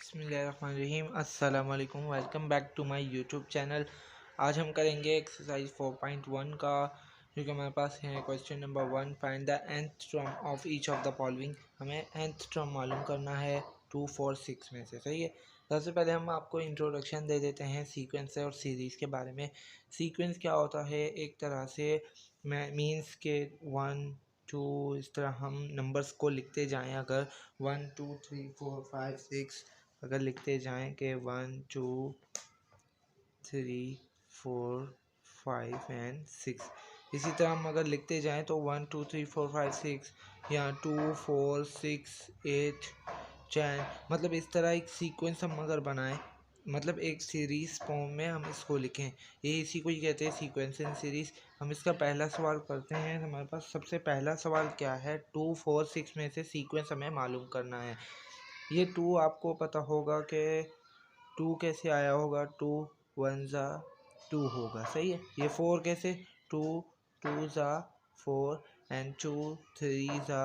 बिस्मिल्लाहिर्रहमानिर्रहीम। अस्सलाम वालेकुम। Welcome back to my YouTube channel. आज हम करेंगे एक्सरसाइज 4.1 का, जो कि हमारे पास है question number 1। Find the nth term of each of the following. हमें nth टर्म मालूम करना है 2, 4, 6 में से। सही है। सबसे पहले हम आपको इंट्रोडक्शन दे देते हैं सीक्वेंस और सीरीज़ के बारे में। सीक्वेंस क्या होता है? एक तरह से मीन्स के 1, 2 इस तरह हम नंबर्स को लिखते जाएं। अगर 1, 2, 3, 4, 5, 6 अगर लिखते जाएं कि 1, 2, 3, 4, 5 एंड 6, इसी तरह हम अगर लिखते जाएं तो 1, 2, 3, 4, 5, 6 या 2, 4, 6, 8, 10, मतलब इस तरह एक सीक्वेंस हम अगर बनाएं, मतलब एक सीरीज़ फॉर्म में हम इसको लिखें, ये इसी को ही कहते हैं सीक्वेंस इन सीरीज़। हम इसका पहला सवाल करते हैं। हमारे पास सबसे पहला सवाल क्या है? 2, 4, 6 में से सीक्वेंस हमें मालूम करना है। ये 2 आपको पता होगा कि 2 कैसे आया होगा, 2 1 ज़ा 2 होगा। सही है। ये 4 कैसे? 2 2 ज़ा 4 एंड 2 3 ज़ा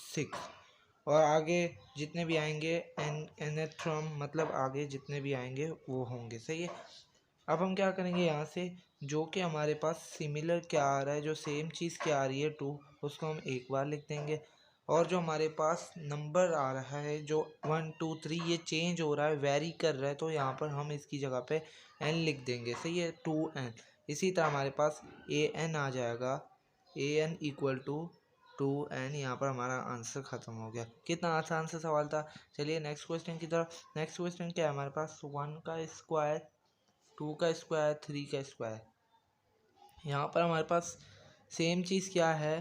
6। और आगे जितने भी आएंगे nth टर्म, मतलब आगे जितने भी आएंगे वो होंगे। सही है। अब हम क्या करेंगे, यहाँ से जो कि हमारे पास सिमिलर क्या आ रहा है, जो सेम चीज़ क्या आ रही है 2, उसको हम एक बार लिख देंगे। और जो हमारे पास नंबर आ रहा है जो 1, 2, 3 ये चेंज हो रहा है, वेरी कर रहा है, तो यहाँ पर हम इसकी जगह पे n लिख देंगे। सही है, 2n। इसी तरह हमारे पास an आ जाएगा, an इक्वल टू 2n। यहाँ पर हमारा आंसर ख़त्म हो गया। कितना आसान सा सवाल था। चलिए नेक्स्ट क्वेश्चन की तरफ। नेक्स्ट क्वेश्चन क्या है हमारे पास? 1 का स्क्वायर, 2 का स्क्वायर, 3 का स्क्वायर। यहाँ पर हमारे पास सेम चीज़ क्या है?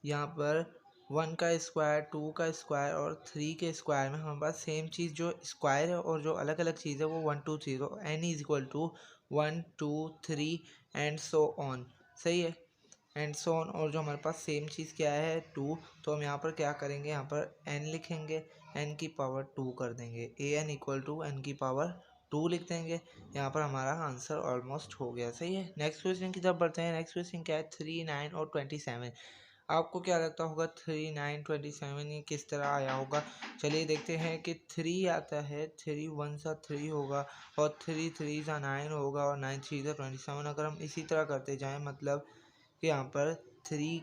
यहाँ पर 1 का स्क्वायर, 2 का स्क्वायर और 3 के स्क्वायर में हमारे पास सेम चीज़ जो स्क्वायर है और जो अलग अलग चीज़ है वो 1, 2, 3। तो n is equal to 1, 2, 3 and so on. सही है, एंड सो ऑन। और जो हमारे पास सेम चीज़ क्या है? 2। तो हम यहाँ पर क्या करेंगे? यहाँ पर n लिखेंगे, n की पावर 2 कर देंगे। an इक्वल टू n की पावर 2 लिख देंगे। यहाँ पर हमारा आंसर ऑलमोस्ट हो गया। सही है। नेक्स्ट क्वेश्चन की तरफ बढ़ते हैं। नेक्स्ट क्वेश्चन क्या है? 3, 9 और 27। आपको क्या लगता होगा 3, 9, 27 ये किस तरह आया होगा? चलिए देखते हैं कि 3 आता है, 3 1 सा 3 होगा और 3 3 सा 9 होगा और 9 3 सा 27। अगर हम इसी तरह करते जाएं, मतलब कि यहाँ पर 3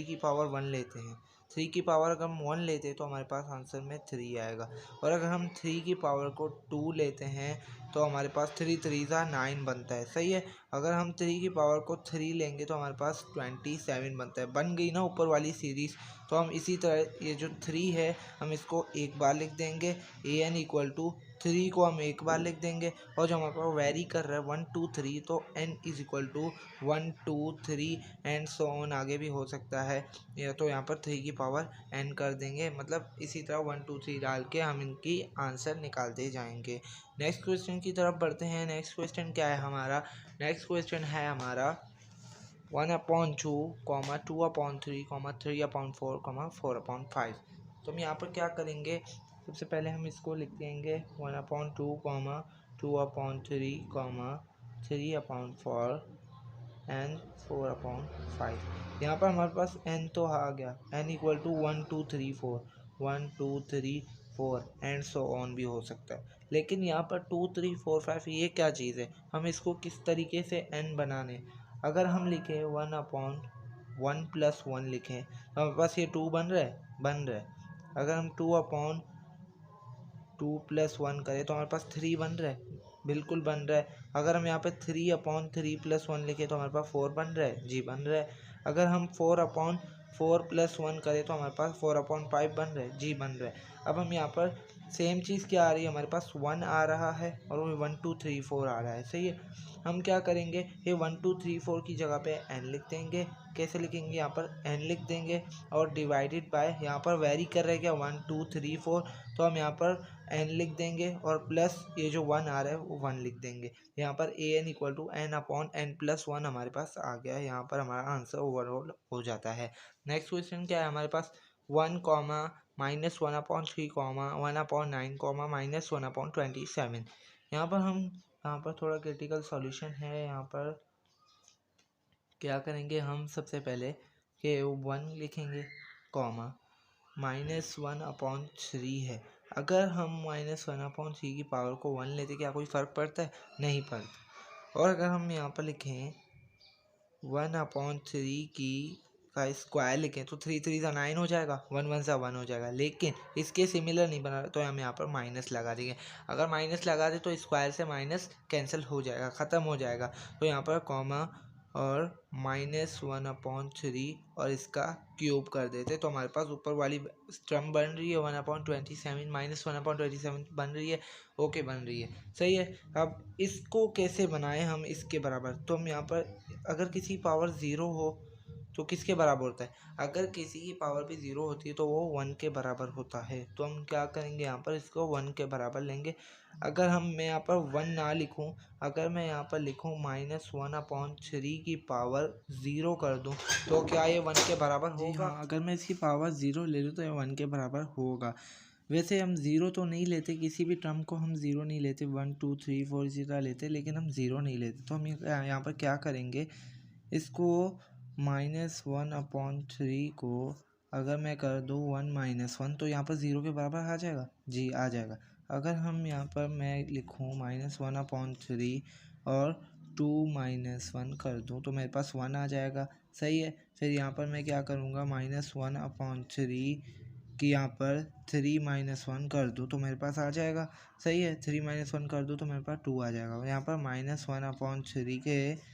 की पावर 1 लेते हैं, 3 की पावर अगर हम 1 लेते हैं तो हमारे पास आंसर में 3 आएगा। और अगर हम 3 की पावर को 2 लेते हैं तो हमारे पास 3 3 सा 9 बनता है। सही है। अगर हम 3 की पावर को 3 लेंगे तो हमारे पास 27 बनता है। बन गई ना ऊपर वाली सीरीज़। तो हम इसी तरह ये जो 3 है हम इसको एक बार लिख देंगे, an इक्वल टू 3 को हम एक बार लिख देंगे। और जो हमारे पास वेरी कर रहा है 1, 2, 3, तो n is equal to 1, 2, 3 and so on आगे भी हो सकता है। या तो यहाँ पर 3 की पावर n कर देंगे, मतलब इसी तरह 1, 2, 3 डाल के हम इनकी आंसर निकालते जाएंगे। नेक्स्ट क्वेश्चन की तरफ बढ़ते हैं। नेक्स्ट क्वेश्चन क्या है हमारा? नेक्स्ट क्वेश्चन है हमारा 1/2, 2/3, 3/4, 4/5। तो हम यहाँ पर क्या करेंगे? सबसे पहले हम इसको लिख देंगे 1/2, 2/3, 3/4 एंड 4/5। यहाँ पर हमारे पास n तो आ गया, n equal to 1, 2, 3, 4, 1, 2, 3, 4 and so on भी हो सकता है। लेकिन यहाँ पर 2, 3, 4, 5 ये क्या चीज़ है? हम इसको किस तरीके से n बनाने? अगर हम लिखें 1/1 + 1 लिखें तो हमारे पास ये 2 बन रहा है, बन रहा है। अगर हम 2/2 + 1 करें तो हमारे पास 3 बन रहा है, बिल्कुल बन रहा है। अगर हम यहाँ पे 3/3 + 1 लिखें तो हमारे पास 4 बन रहा है, जी बन रहा है। अगर हम 4/4 + 1 करें तो हमारे पास 4/5 बन रहा है, जी बन रहा है। अब हम यहाँ पर सेम चीज़ क्या आ रही है? हमारे पास 1 आ रहा है और वो 1, 2, 3, 4 आ रहा है। सही है। हम क्या करेंगे? ये 1, 2, 3, 4 की जगह पे n लिख देंगे। कैसे लिखेंगे? यहाँ पर n लिख देंगे और डिवाइडेड बाय, यहाँ पर वेरी कर रहे हैं क्या? 1, 2, 3, 4, तो हम यहाँ पर n लिख देंगे और प्लस ये जो 1 आ रहा है वो 1 लिख देंगे। यहाँ पर an इक्वल टू n/n+1 हमारे पास आ गया है। यहाँ पर हमारा आंसर ओवरऑल हो जाता है। नेक्स्ट क्वेश्चन क्या है हमारे पास? 1, -1/3, 1/9, -1/27। यहाँ पर थोड़ा क्रिटिकल सॉल्यूशन है। यहाँ पर क्या करेंगे हम? सबसे पहले कि 1 लिखेंगे, कॉमा -1/3 है, अगर हम -1/3 की पावर को 1 लेते क्या कोई फ़र्क पड़ता है? नहीं पड़ता। और अगर हम यहाँ पर लिखें 1/3 का स्क्वायर लिखें तो 3 3 सा 9 हो जाएगा, 1 1 सा 1 हो जाएगा। लेकिन इसके सिमिलर नहीं बना तो हम यहाँ पर माइनस लगा देंगे। अगर माइनस लगा दे तो स्क्वायर से माइनस कैंसिल हो जाएगा, ख़त्म हो जाएगा। तो यहाँ पर कॉमा और -1/3 और इसका क्यूब कर देते तो हमारे पास ऊपर वाली टर्म बन रही है 1/27 -1/27 बन रही है। ओके बन रही है, सही है। अब इसको कैसे बनाएं हम इसके बराबर? तो हम यहाँ पर अगर किसी पावर ज़ीरो हो तो किसके बराबर होता है? अगर किसी की पावर भी ज़ीरो होती है तो वो 1 के बराबर होता है। तो हम क्या करेंगे, यहाँ पर इसको 1 के बराबर लेंगे। अगर मैं यहाँ पर 1 ना लिखूँ, अगर मैं यहाँ पर लिखूँ -1/3 की पावर 0 कर दूँ तो क्या ये 1 के बराबर होगा? हाँ, अगर मैं इसकी पावर 0 ले लूँ तो ये 1 के बराबर होगा। वैसे हम ज़ीरो तो नहीं लेते, किसी भी टर्म को हम ज़ीरो नहीं लेते, 1 2 3 4 इसी तरह लेते, लेकिन हम ज़ीरो नहीं लेते। तो हम यहाँ पर क्या करेंगे, इसको -1/3 को अगर मैं कर दूँ 1 -1 तो यहाँ पर 0 के बराबर आ जाएगा। जी आ जाएगा। अगर हम यहाँ पर मैं लिखूँ -1/3 और 2 -1 कर दूँ तो मेरे पास 1 आ जाएगा, सही है। फिर यहाँ पर मैं क्या करूँगा, -1/3 कि यहाँ पर 3 -1 कर दूँ तो मेरे पास आ जाएगा, सही है। 3 -1 कर दूँ तो मेरे पास 2 आ जाएगा। यहाँ पर -1/3 के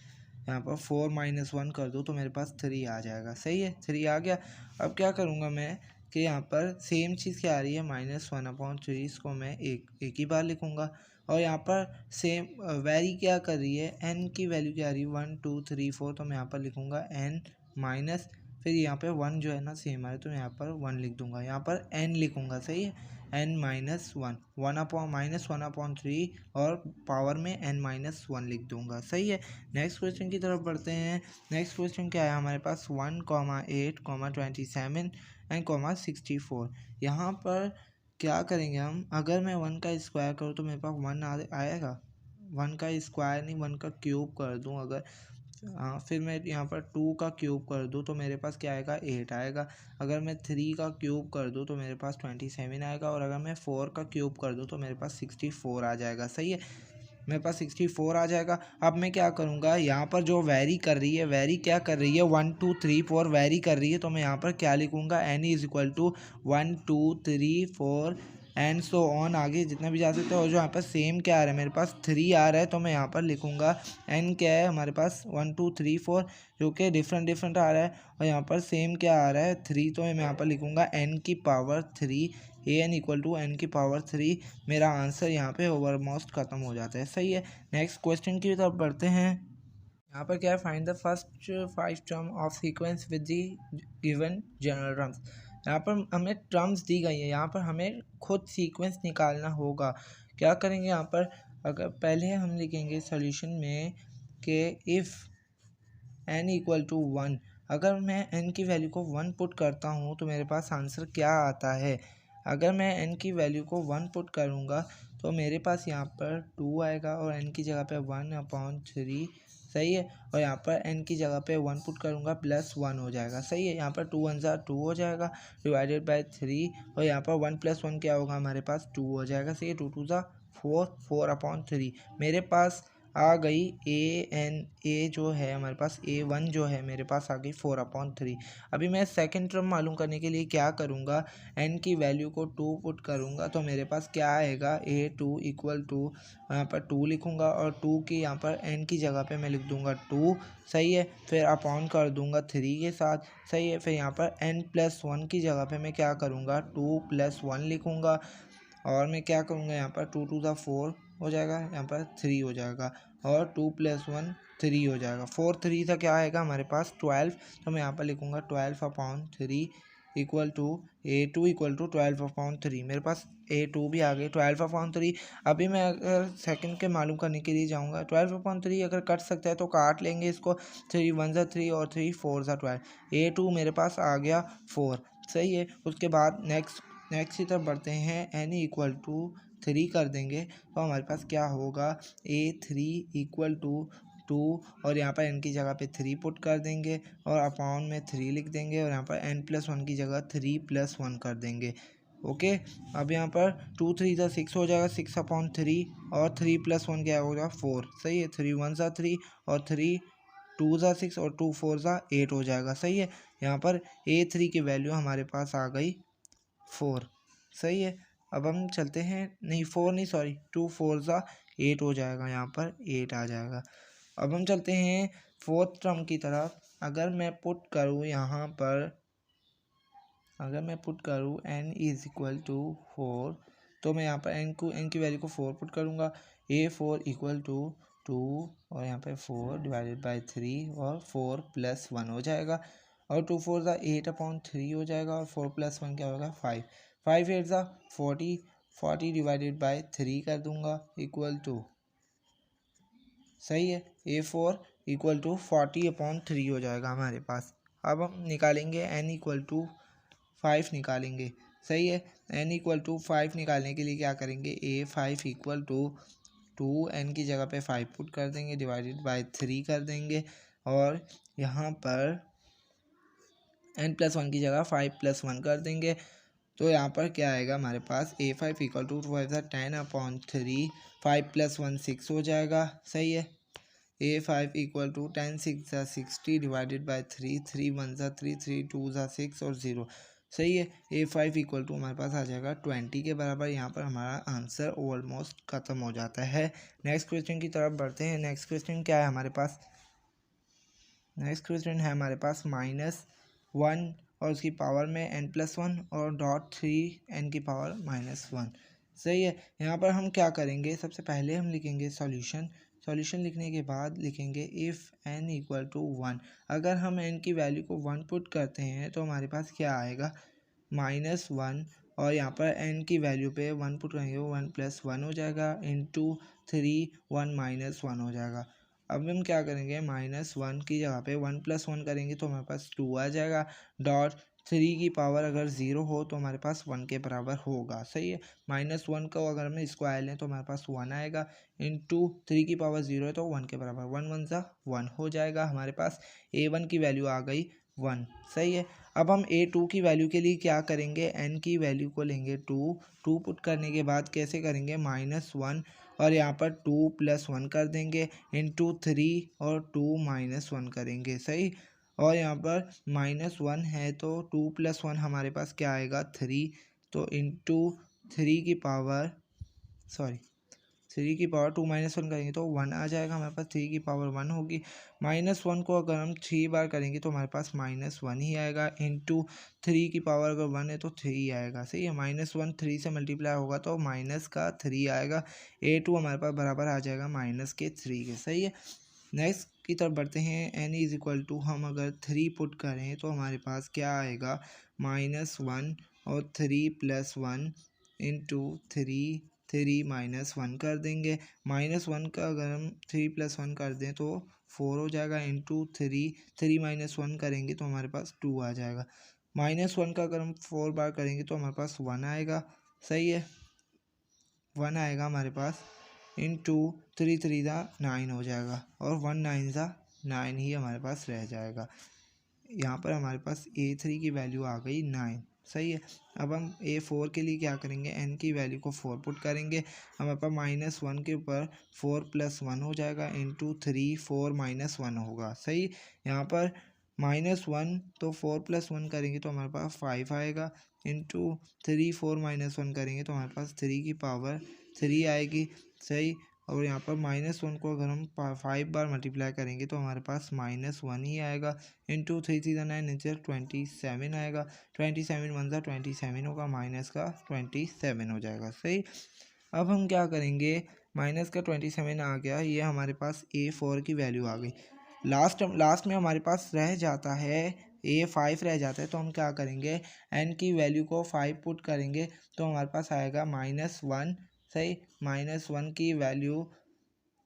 यहाँ पर 4 -1 कर दूँ तो मेरे पास 3 आ जाएगा, सही है। 3 आ गया। अब क्या करूँगा मैं कि यहाँ पर सेम चीज़ क्या आ रही है, -1/3 इसको मैं एक ही बार लिखूँगा। और यहाँ पर सेम वेरी क्या कर रही है, n की वैल्यू क्या आ रही है 1 2 3 4 तो मैं यहाँ पर लिखूँगा n माइनस, फिर यहाँ पे 1 जो है ना सेम है तो मैं यहाँ पर 1 लिख दूँगा, यहाँ पर n लिखूँगा, सही है। n -1 -1/3 और पावर में n-1 लिख दूँगा, सही है। नेक्स्ट क्वेश्चन की तरफ बढ़ते हैं। नेक्स्ट क्वेश्चन क्या है हमारे पास, 1, 8, 27 एंड 64। यहाँ पर क्या करेंगे हम, अगर मैं 1 का स्क्वायर करूँ तो मेरे पास 1 आएगा। 1 का स्क्वायर नहीं 1 का क्यूब कर दूँ अगर, हाँ, फिर मैं यहाँ पर 2 का क्यूब कर दूँ तो मेरे पास क्या आएगा, 8 आएगा। अगर मैं 3 का क्यूब कर दूँ तो मेरे पास 27 आएगा। और अगर मैं 4 का क्यूब कर दूँ तो मेरे पास 64 आ जाएगा, सही है। मेरे पास 64 आ जाएगा। अब मैं क्या करूँगा, यहाँ पर जो वेरी कर रही है, वेरी क्या कर रही है, 1 2 3 4 वेरी कर रही है तो मैं यहाँ पर क्या लिखूँगा, n is equal to 1 2 3 4 and so on, आगे जितना भी जा सकते हैं। और जो यहाँ पर सेम क्या आ रहा है, मेरे पास 3 आ रहा है तो मैं यहाँ पर लिखूँगा n क्या है हमारे पास 1 2 3 4 जो कि डिफरेंट आ रहा है। और यहाँ पर सेम क्या आ रहा है 3 तो मैं यहाँ पर लिखूँगा n की power 3, an equal to n की पावर 3। मेरा आंसर यहाँ पे ओवरमोस्ट खत्म हो जाता है, सही है। नेक्स्ट क्वेश्चन की तरफ बढ़ते हैं। यहाँ पर क्या है, find the first 5 term of sequence with the given general terms. यहाँ पर हमें टर्म्स दी गई है, यहाँ पर हमें खुद सीक्वेंस निकालना होगा। क्या करेंगे यहाँ पर, अगर पहले हम लिखेंगे सॉल्यूशन में कि इफ़ n इक्वल टू 1, अगर मैं n की वैल्यू को 1 पुट करता हूँ तो मेरे पास आंसर क्या आता है। अगर मैं n की वैल्यू को 1 पुट करूँगा तो मेरे पास यहाँ पर 2 आएगा और n की जगह पे 1/3, सही है। और यहाँ पर n की जगह पे 1 पुट करूँगा प्लस 1 हो जाएगा, सही है। यहाँ पर 2 1 2 हो जाएगा डिवाइडेड बाय 3 और यहाँ पर 1 + 1 क्या होगा हमारे पास 2 हो जाएगा, सही है। 2 2 4 4/3 मेरे पास आ गई a जो है हमारे पास a1 जो है मेरे पास आ गई 4/3। अभी मैं सेकंड टर्म मालूम करने के लिए क्या करूँगा, n की वैल्यू को 2 पुट करूँगा तो मेरे पास क्या आएगा, a2 इक्वल टू यहाँ पर 2 लिखूँगा और 2 की यहाँ पर n की जगह पे मैं लिख दूँगा 2, सही है। फिर अपॉन कर दूँगा 3 के साथ, सही है। फिर यहाँ पर n+1 की जगह पे मैं क्या करूँगा 2 + 1 लिखूँगा और मैं क्या करूँगा यहाँ पर 2 2 4 हो जाएगा, यहाँ पर 3 हो जाएगा और 2 + 1 3 हो जाएगा। 4 3 था क्या आएगा हमारे पास 12, तो मैं यहाँ पर लिखूँगा 12/3 equal to a2 equal to 12/3। मेरे पास a2 भी आ गई 12/3। अभी मैं अगर सेकंड के मालूम करने के लिए जाऊँगा 12/3 अगर कट सकता है तो काट लेंगे इसको, 3 1 3 और 3 4 12, a2 मेरे पास आ गया 4, सही है। उसके बाद नेक्स्ट की तरफ बढ़ते हैं। n इक्वल टू 3 कर देंगे तो हमारे पास क्या होगा, a3 इक्वल टू 2 और यहाँ पर n की जगह पे 3 पुट कर देंगे और अपॉन में 3 लिख देंगे और यहाँ पर n+1 की जगह 3 + 1 कर देंगे। ओके। अब यहाँ पर 2 3 ज़ा 6 हो जाएगा, 6/3 और 3 + 1 क्या होगा 4। सही है, 3 1 ज़ा 3 और 3 2 ज़ा 6 और 2 4 ज़ा 8 हो जाएगा। सही है, यहाँ पर A3 की वैल्यू हमारे पास आ गई 4। सही है, अब हम चलते हैं, नहीं 4 नहीं सॉरी 2 4 ज़ा 8 हो जाएगा, यहाँ पर 8 आ जाएगा। अब हम चलते हैं फोर्थ टर्म की तरफ। अगर मैं पुट करूँ यहाँ पर, अगर मैं पुट करूँ n = 4, तो मैं यहाँ पर n की वैल्यू को 4 पुट करूँगा। A4 = 2 और यहाँ पे 4 / 3 और 4 + 1 हो जाएगा, और 2 4 ज़ा 8/3 हो जाएगा, और 4 + 1 क्या होगा 5। 5 8 ज़ा 40, 40 / 3 कर दूँगा इक्वल टू, सही है, A4 = 40/3 हो जाएगा हमारे पास। अब हम निकालेंगे n = 5 निकालेंगे। सही है, n = 5 निकालने के लिए क्या करेंगे, A5 = 2, n की जगह पे 5 पुट कर देंगे, / 3 कर देंगे, और यहाँ पर n + 1 की जगह 5 + 1 कर देंगे। तो यहाँ पर क्या आएगा हमारे पास, A5 = 2 5 10/3, 5 + 1 6 हो जाएगा। सही है, A5 = 10 6 ज़ा 60 / 3, 3 1 ज़ा 3, 3 2 ज़ा 6 और 0। सही है, A5 = हमारे पास आ जाएगा 20 के बराबर। यहाँ पर हमारा आंसर ऑलमोस्ट ख़त्म हो जाता है। नेक्स्ट क्वेश्चन की तरफ बढ़ते हैं। नेक्स्ट क्वेश्चन क्या है हमारे पास, नेक्स्ट क्वेश्चन है हमारे पास -1 और उसकी पावर में n+1 और .3 n की पावर -1। सही है, यहाँ पर हम क्या करेंगे, सबसे पहले हम लिखेंगे सॉल्यूशन। सॉल्यूशन लिखने के बाद लिखेंगे इफ़ n = 1। अगर हम n की वैल्यू को 1 पुट करते हैं तो हमारे पास क्या आएगा, -1, और यहाँ पर n की वैल्यू पे 1 पुट करेंगे, 1 + 1 हो जाएगा, इंटू 3 1 - 1 हो जाएगा। अब हम क्या करेंगे, -1 की जगह पे 1 + 1 करेंगे तो हमारे पास 2 आ जाएगा, डॉट 3 की पावर अगर 0 हो तो हमारे पास 1 के बराबर होगा। सही है, -1 को अगर हम स्क्वायर लें तो हमारे पास 1 आएगा, इंटू 3 की पावर 0 है तो 1 के बराबर, 1 1 ज़ा 1 हो जाएगा। हमारे पास A1 की वैल्यू आ गई 1। सही है, अब हम A2 की वैल्यू के लिए क्या करेंगे, n की वैल्यू को लेंगे 2 पुट करने के बाद कैसे करेंगे, -1 और यहाँ पर 2 + 1 कर देंगे, इंटू 3 और 2 - 1 करेंगे। सही, और यहाँ पर -1 है तो 2 + 1 हमारे पास क्या आएगा 3, तो इंटू 3 की पावर 2 - 1 करेंगे तो 1 आ जाएगा हमारे पास, 3 की पावर 1 होगी। -1 को अगर हम 3 बार करेंगे तो हमारे पास -1 ही आएगा, इंटू 3 की पावर अगर 1 है तो 3 आएगा। सही है, -1 3 से मल्टीप्लाई होगा तो -3 आएगा। A2 हमारे पास बराबर आ जाएगा -3 के। सही है, नेक्स्ट की तरफ बढ़ते हैं। n = हम अगर 3 पुट करें तो हमारे पास क्या आएगा, -1 और 3 + 1 इंटू 3 3 - 1 कर देंगे। -1 का अगर हम 3 + 1 कर दें तो 4 हो जाएगा, इंटू 3 3 - 1 करेंगे तो हमारे पास 2 आ जाएगा। -1 का अगर हम 4 बार करेंगे तो हमारे पास 1 आएगा। सही है, 1 आएगा हमारे पास, इंटू 3 3 ज़ा 9 हो जाएगा, और 1 9 ज़ा 9 ही हमारे पास रह जाएगा। यहाँ पर हमारे पास A3 की वैल्यू आ गई 9। सही है, अब हम A4 के लिए क्या करेंगे, n की वैल्यू को 4 पुट करेंगे, हमारे पास -1 के ऊपर 4 + 1 हो जाएगा, इंटू 3 4 - 1 होगा। सही, यहाँ पर -1 तो 4 + 1 करेंगे तो हमारे पास 5 आएगा, इंटू 3 4 - 1 करेंगे तो हमारे पास 3 की पावर 3 आएगी। सही, और यहाँ पर -1 को अगर हम 5 बार मल्टीप्लाई करेंगे तो हमारे पास -1 ही आएगा, इंटू 3 3 9 नीचे 27 आएगा, 27 1 ज़ा 27 होगा, माइनस का 27 हो जाएगा। सही, अब हम क्या करेंगे, माइनस का 27 आ गया, ये हमारे पास A4 की वैल्यू आ गई। लास्ट में हमारे पास रह जाता है A5 रह जाता है, तो हम क्या करेंगे, n की वैल्यू को 5 पुट करेंगे तो हमारे पास आएगा -1। सही, -1 की वैल्यू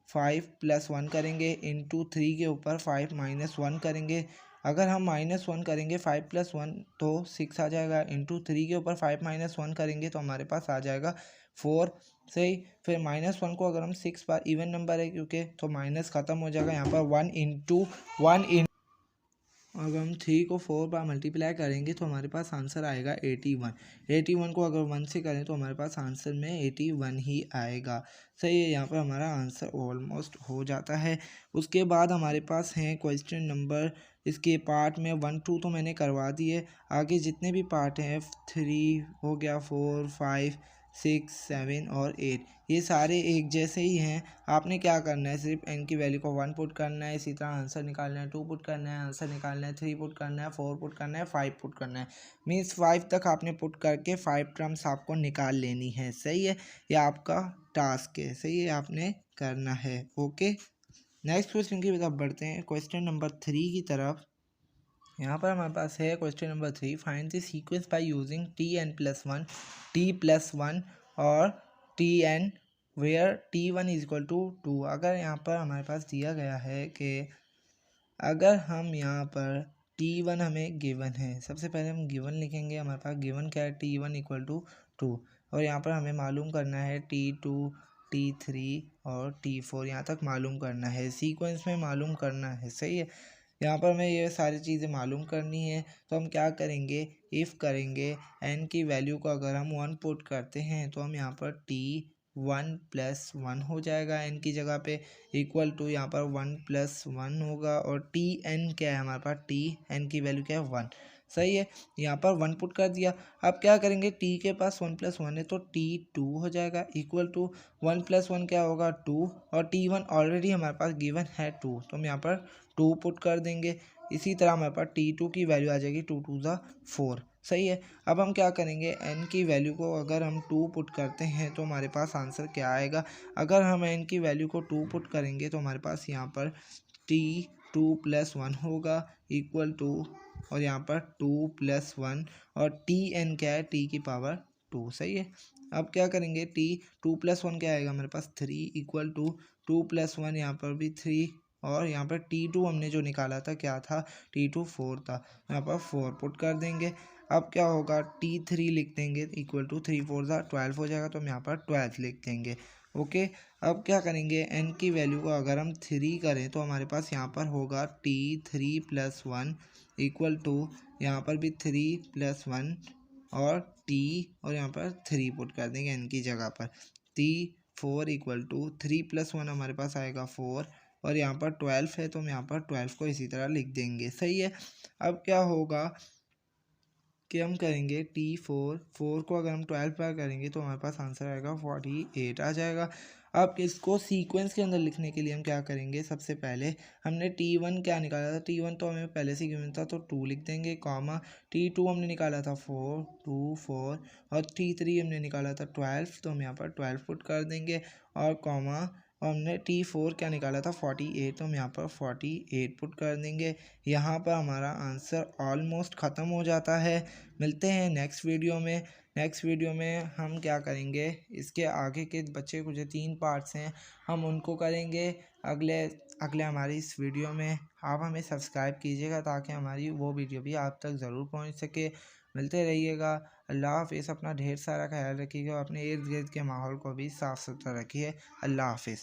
5 + 1 करेंगे, इंटू 3 के ऊपर 5 - 1 करेंगे। अगर हम -1 करेंगे 5 + 1 तो 6 आ जाएगा, इंटू 3 के ऊपर 5 - 1 करेंगे तो हमारे पास आ जाएगा 4। सही, फिर -1 को अगर हम 6 बार, इवन नंबर है क्योंकि, तो माइनस ख़त्म हो जाएगा, यहाँ पर 1 × अगर हम 3 को 4 बार मल्टीप्लाई करेंगे तो हमारे पास आंसर आएगा 81। 81 को अगर 1 से करें तो हमारे पास आंसर में 81 ही आएगा। सही है, यहाँ पर हमारा आंसर ऑलमोस्ट हो जाता है। उसके बाद हमारे पास हैं क्वेश्चन नंबर, इसके पार्ट में 1 2 तो मैंने करवा दिए। आगे जितने भी पार्ट हैं 3 हो गया, 4 5 6 7 और 8, ये सारे एक जैसे ही हैं। आपने क्या करना है, सिर्फ n की वैल्यू को 1 पुट करना है, इसी तरह आंसर निकालना है, 2 पुट करना है, आंसर निकालना है, 3 पुट करना है, 4 पुट करना है, 5 पुट करना है। मीन्स 5 तक आपने पुट करके 5 टर्म्स आपको निकाल लेनी है। सही है, ये आपका टास्क है। सही है, आपने करना है। ओके, नेक्स्ट क्वेश्चन की तरफ बढ़ते हैं, क्वेश्चन नंबर 3 की तरफ। यहाँ पर हमारे पास है question number 3, find the sequence by using tn+1 t+1 और tn where t1 is equal to 2। अगर यहाँ पर हमारे पास दिया गया है कि अगर हम यहाँ पर t1 हमें गिवन है, सबसे पहले हम गिवन लिखेंगे। हमारे पास गिवन क्या है, t1 इक्वल टू 2, और यहाँ पर हमें मालूम करना है t2 t3 और t4, यहाँ तक मालूम करना है, सीक्वेंस में मालूम करना है। सही है, यहाँ पर हमें ये सारी चीज़ें मालूम करनी है। तो हम क्या करेंगे, इफ़ करेंगे, n की वैल्यू को अगर हम 1 पुट करते हैं तो हम यहाँ पर t1+1 हो जाएगा n की जगह पे, इक्वल टू यहाँ पर 1+1 होगा, और tn क्या है हमारे पास, tn की वैल्यू क्या है 1। सही है, यहाँ पर 1 पुट कर दिया। अब क्या करेंगे, t के पास 1+1 है तो t2 हो जाएगा, इक्वल टू 1+1 क्या होगा 2, और t1 ऑलरेडी हमारे पास गिवन है 2, तो हम यहाँ पर 2 पुट कर देंगे। इसी तरह हमारे पास t2 की वैल्यू आ जाएगी 2 2 ज़ा 4। सही है, अब हम क्या करेंगे, n की वैल्यू को अगर हम 2 पुट करते हैं तो हमारे पास आंसर क्या आएगा। अगर हम n की वैल्यू को 2 पुट करेंगे तो हमारे पास यहाँ पर t2+1 होगा, इक्वल टू, और यहाँ पर 2+1, और tn क्या है, t की पावर 2। सही है, अब क्या करेंगे, t2+1 क्या आएगा हमारे पास 3, इक्वल टू 2+1, यहाँ पर भी 3, और यहाँ पर t2 हमने जो निकाला था क्या था, t2 4 था, यहाँ पर 4 पुट कर देंगे। अब क्या होगा, t3 लिख देंगे, इक्वल टू 3 4 ज़ा 12 हो जाएगा, तो हम यहाँ पर 12 लिख देंगे। ओके, अब क्या करेंगे, n की वैल्यू को अगर हम 3 करें तो हमारे पास यहाँ पर होगा t3+1, इक्वल टू यहाँ पर भी 3+1 और t, और यहाँ पर 3 पुट कर देंगे n की जगह पर, t4 इक्वल टू 3+1 हमारे पास आएगा 4, और यहाँ पर 12 है तो हम यहाँ पर 12 को इसी तरह लिख देंगे। सही है, अब क्या होगा कि हम करेंगे t4 को अगर हम 12 बार करेंगे तो हमारे पास आंसर आएगा 48 आ जाएगा। अब इसको सीक्वेंस के अंदर लिखने के लिए हम क्या करेंगे, सबसे पहले हमने t1 क्या निकाला था, t1 तो हमें पहले से गिवन था तो 2 लिख देंगे, कॉमा t2 हमने निकाला था 4 2 4, और t3 हमने निकाला था 12, तो हम यहाँ पर 12 पुट कर देंगे, और कॉमा, और हमने t4 क्या निकाला था 48, तो हम यहाँ पर 48 पुट कर देंगे। यहाँ पर हमारा आंसर ऑलमोस्ट ख़त्म हो जाता है। मिलते हैं नेक्स्ट वीडियो में। नेक्स्ट वीडियो में हम क्या करेंगे, इसके आगे के बच्चे कुछ 3 पार्ट्स हैं, हम उनको करेंगे अगले हमारी इस वीडियो में। आप हमें सब्सक्राइब कीजिएगा ताकि हमारी वो वीडियो भी आप तक ज़रूर पहुंच सके। मिलते रहिएगा। अल्लाह हाफिज़। अपना ढेर सारा ख्याल रखिएगा, अपने इर्द गिर्द के माहौल को भी साफ़ सुथरा रखिए। अल्लाह हाफिज़।